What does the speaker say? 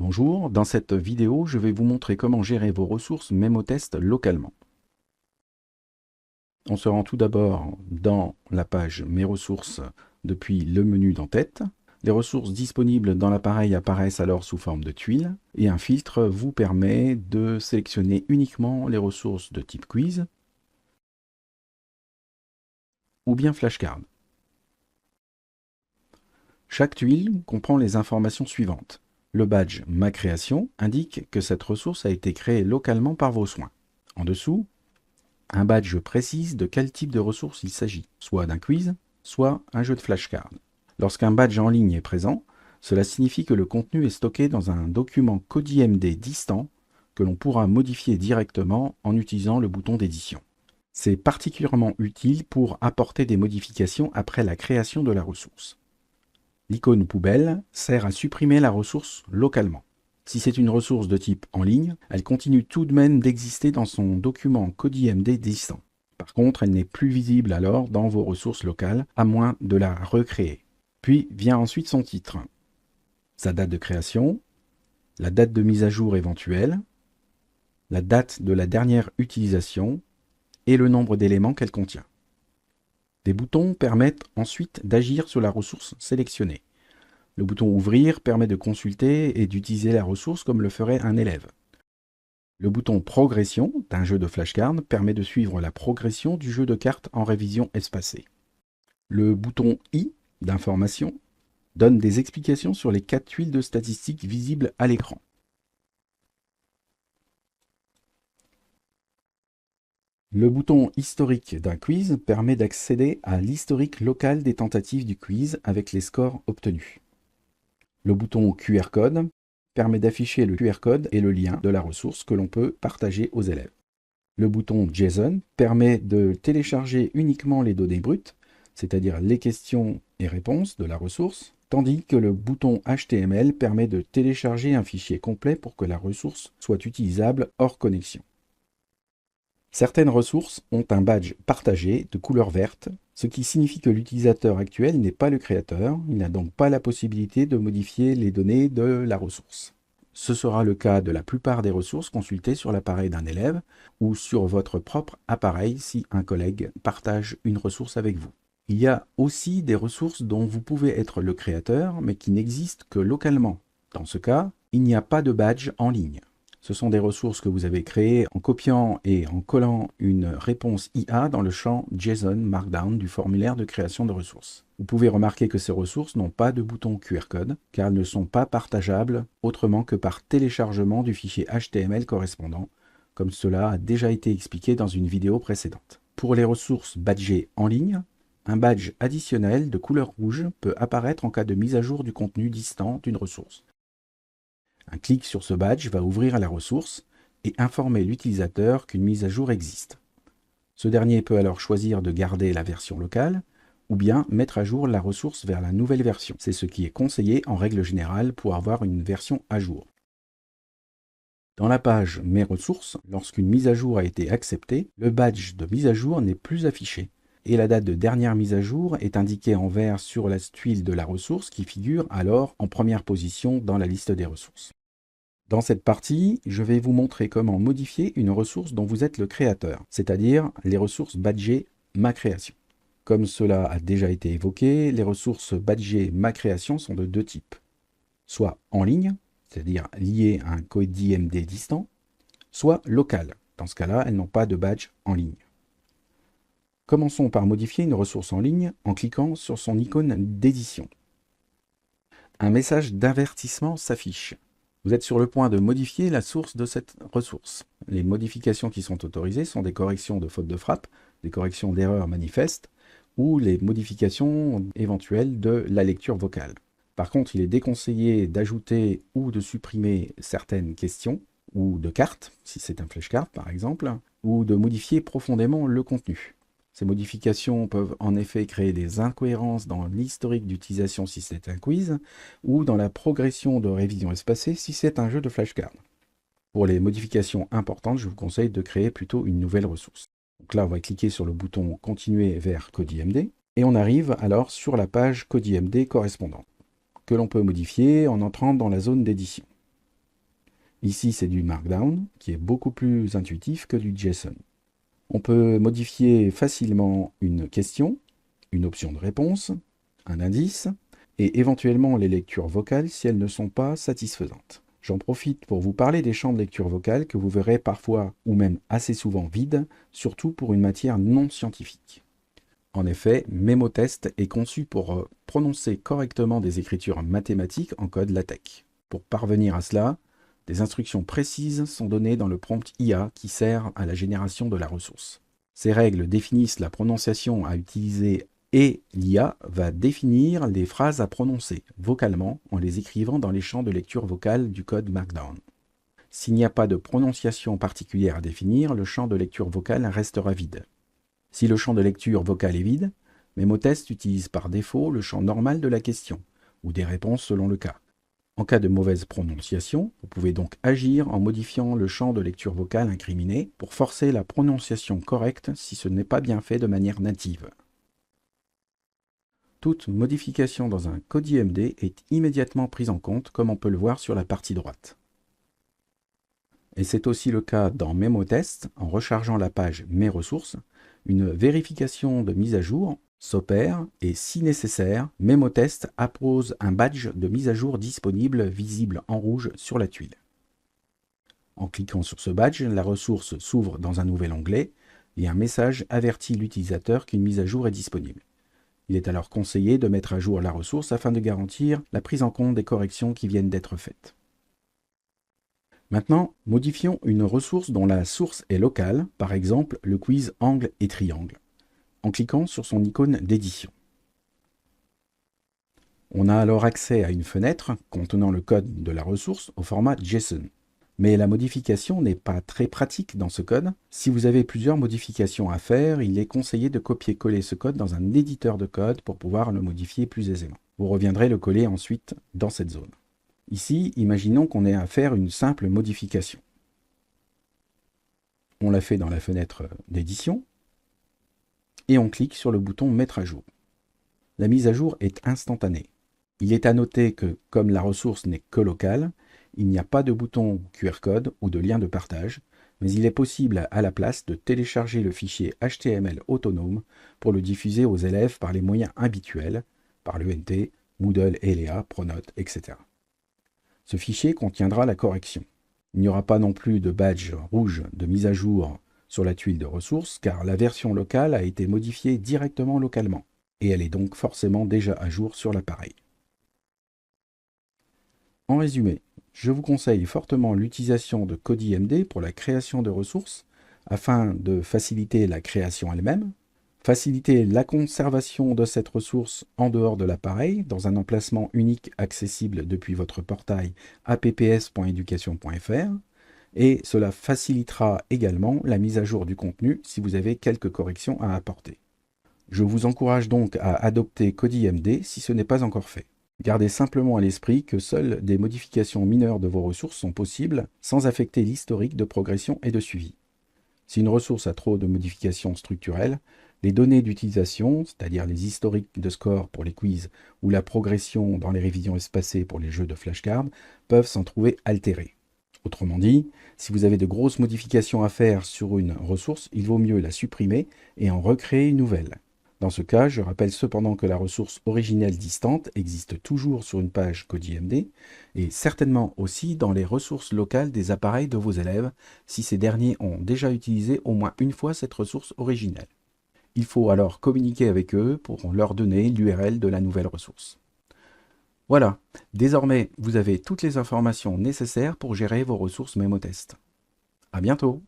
Bonjour, dans cette vidéo, je vais vous montrer comment gérer vos ressources MemoTest localement. On se rend tout d'abord dans la page Mes ressources depuis le menu d'en-tête. Les ressources disponibles dans l'appareil apparaissent alors sous forme de tuiles et un filtre vous permet de sélectionner uniquement les ressources de type quiz ou bien flashcard. Chaque tuile comprend les informations suivantes. Le badge Ma création indique que cette ressource a été créée localement par vos soins. En dessous, un badge précise de quel type de ressource il s'agit, soit d'un quiz, soit un jeu de flashcard. Lorsqu'un badge en ligne est présent, cela signifie que le contenu est stocké dans un document CodeIMD distant que l'on pourra modifier directement en utilisant le bouton d'édition. C'est particulièrement utile pour apporter des modifications après la création de la ressource. L'icône poubelle sert à supprimer la ressource localement. Si c'est une ressource de type en ligne, elle continue tout de même d'exister dans son document CodeIMD distant. Par contre, elle n'est plus visible alors dans vos ressources locales, à moins de la recréer. Puis vient ensuite son titre, sa date de création, la date de mise à jour éventuelle, la date de la dernière utilisation et le nombre d'éléments qu'elle contient. Des boutons permettent ensuite d'agir sur la ressource sélectionnée. Le bouton Ouvrir permet de consulter et d'utiliser la ressource comme le ferait un élève. Le bouton Progression d'un jeu de flashcard permet de suivre la progression du jeu de cartes en révision espacée. Le bouton I d'information donne des explications sur les 4 tuiles de statistiques visibles à l'écran. Le bouton Historique d'un quiz permet d'accéder à l'historique local des tentatives du quiz avec les scores obtenus. Le bouton QR code permet d'afficher le QR code et le lien de la ressource que l'on peut partager aux élèves. Le bouton JSON permet de télécharger uniquement les données brutes, c'est-à-dire les questions et réponses de la ressource, tandis que le bouton HTML permet de télécharger un fichier complet pour que la ressource soit utilisable hors connexion. Certaines ressources ont un badge partagé de couleur verte, ce qui signifie que l'utilisateur actuel n'est pas le créateur, il n'a donc pas la possibilité de modifier les données de la ressource. Ce sera le cas de la plupart des ressources consultées sur l'appareil d'un élève ou sur votre propre appareil si un collègue partage une ressource avec vous. Il y a aussi des ressources dont vous pouvez être le créateur mais qui n'existent que localement. Dans ce cas, il n'y a pas de badge en ligne. Ce sont des ressources que vous avez créées en copiant et en collant une réponse IA dans le champ JSON Markdown du formulaire de création de ressources. Vous pouvez remarquer que ces ressources n'ont pas de bouton QR code, car elles ne sont pas partageables autrement que par téléchargement du fichier HTML correspondant, comme cela a déjà été expliqué dans une vidéo précédente. Pour les ressources badgées en ligne, un badge additionnel de couleur rouge peut apparaître en cas de mise à jour du contenu distant d'une ressource. Un clic sur ce badge va ouvrir la ressource et informer l'utilisateur qu'une mise à jour existe. Ce dernier peut alors choisir de garder la version locale ou bien mettre à jour la ressource vers la nouvelle version. C'est ce qui est conseillé en règle générale pour avoir une version à jour. Dans la page Mes ressources, lorsqu'une mise à jour a été acceptée, le badge de mise à jour n'est plus affiché et la date de dernière mise à jour est indiquée en vert sur la tuile de la ressource qui figure alors en première position dans la liste des ressources. Dans cette partie, je vais vous montrer comment modifier une ressource dont vous êtes le créateur, c'est-à-dire les ressources badgées Ma création. Comme cela a déjà été évoqué, les ressources badgées Ma création sont de deux types. Soit en ligne, c'est-à-dire liées à un CodeIMD distant, soit locales. Dans ce cas-là, elles n'ont pas de badge en ligne. Commençons par modifier une ressource en ligne en cliquant sur son icône d'édition. Un message d'avertissement s'affiche. Vous êtes sur le point de modifier la source de cette ressource. Les modifications qui sont autorisées sont des corrections de fautes de frappe, des corrections d'erreurs manifestes ou les modifications éventuelles de la lecture vocale. Par contre, il est déconseillé d'ajouter ou de supprimer certaines questions ou de cartes, si c'est un flashcard par exemple, ou de modifier profondément le contenu. Ces modifications peuvent en effet créer des incohérences dans l'historique d'utilisation si c'est un quiz, ou dans la progression de révision espacée si c'est un jeu de flashcard. Pour les modifications importantes, je vous conseille de créer plutôt une nouvelle ressource. Donc là, on va cliquer sur le bouton « Continuer vers CodeIMD » et on arrive alors sur la page CodeIMD correspondante, que l'on peut modifier en entrant dans la zone d'édition. Ici, c'est du Markdown, qui est beaucoup plus intuitif que du JSON. On peut modifier facilement une question, une option de réponse, un indice, et éventuellement les lectures vocales si elles ne sont pas satisfaisantes. J'en profite pour vous parler des champs de lecture vocale que vous verrez parfois ou même assez souvent vides, surtout pour une matière non scientifique. En effet, MemoTest est conçu pour prononcer correctement des écritures mathématiques en code LaTeX. Pour parvenir à cela, des instructions précises sont données dans le prompt IA qui sert à la génération de la ressource. Ces règles définissent la prononciation à utiliser et l'IA va définir les phrases à prononcer vocalement en les écrivant dans les champs de lecture vocale du code Markdown. S'il n'y a pas de prononciation particulière à définir, le champ de lecture vocale restera vide. Si le champ de lecture vocale est vide, MemoTest utilise par défaut le champ normal de la question, ou des réponses selon le cas. En cas de mauvaise prononciation, vous pouvez donc agir en modifiant le champ de lecture vocale incriminé pour forcer la prononciation correcte si ce n'est pas bien fait de manière native. Toute modification dans un code IMD est immédiatement prise en compte, comme on peut le voir sur la partie droite. Et c'est aussi le cas dans MemoTest. En rechargeant la page Mes ressources, une vérification de mise à jour s'opère et, si nécessaire, MemoTest appose un badge de mise à jour disponible visible en rouge sur la tuile. En cliquant sur ce badge, la ressource s'ouvre dans un nouvel onglet et un message avertit l'utilisateur qu'une mise à jour est disponible. Il est alors conseillé de mettre à jour la ressource afin de garantir la prise en compte des corrections qui viennent d'être faites. Maintenant, modifions une ressource dont la source est locale, par exemple le quiz angle et triangle, en cliquant sur son icône d'édition. On a alors accès à une fenêtre contenant le code de la ressource au format JSON. Mais la modification n'est pas très pratique dans ce code. Si vous avez plusieurs modifications à faire, il est conseillé de copier-coller ce code dans un éditeur de code pour pouvoir le modifier plus aisément. Vous reviendrez le coller ensuite dans cette zone. Ici, imaginons qu'on ait à faire une simple modification. On la fait dans la fenêtre d'édition et on clique sur le bouton « Mettre à jour ». La mise à jour est instantanée. Il est à noter que, comme la ressource n'est que locale, il n'y a pas de bouton QR code ou de lien de partage, mais il est possible à la place de télécharger le fichier HTML autonome pour le diffuser aux élèves par les moyens habituels, par l'ENT, Moodle, ELEA, Pronote, etc. Ce fichier contiendra la correction. Il n'y aura pas non plus de badge rouge de mise à jour sur la tuile de ressources, car la version locale a été modifiée directement localement, et elle est donc forcément déjà à jour sur l'appareil. En résumé, je vous conseille fortement l'utilisation de CodeIMD pour la création de ressources afin de faciliter la création elle-même, faciliter la conservation de cette ressource en dehors de l'appareil dans un emplacement unique accessible depuis votre portail apps.education.fr et cela facilitera également la mise à jour du contenu si vous avez quelques corrections à apporter. Je vous encourage donc à adopter CodeIMD si ce n'est pas encore fait. Gardez simplement à l'esprit que seules des modifications mineures de vos ressources sont possibles sans affecter l'historique de progression et de suivi. Si une ressource a trop de modifications structurelles, les données d'utilisation, c'est-à-dire les historiques de score pour les quiz ou la progression dans les révisions espacées pour les jeux de flashcards, peuvent s'en trouver altérées. Autrement dit, si vous avez de grosses modifications à faire sur une ressource, il vaut mieux la supprimer et en recréer une nouvelle. Dans ce cas, je rappelle cependant que la ressource originelle distante existe toujours sur une page CodeIMD et certainement aussi dans les ressources locales des appareils de vos élèves si ces derniers ont déjà utilisé au moins une fois cette ressource originelle. Il faut alors communiquer avec eux pour leur donner l'URL de la nouvelle ressource. Voilà, désormais vous avez toutes les informations nécessaires pour gérer vos ressources MemoTest. À bientôt!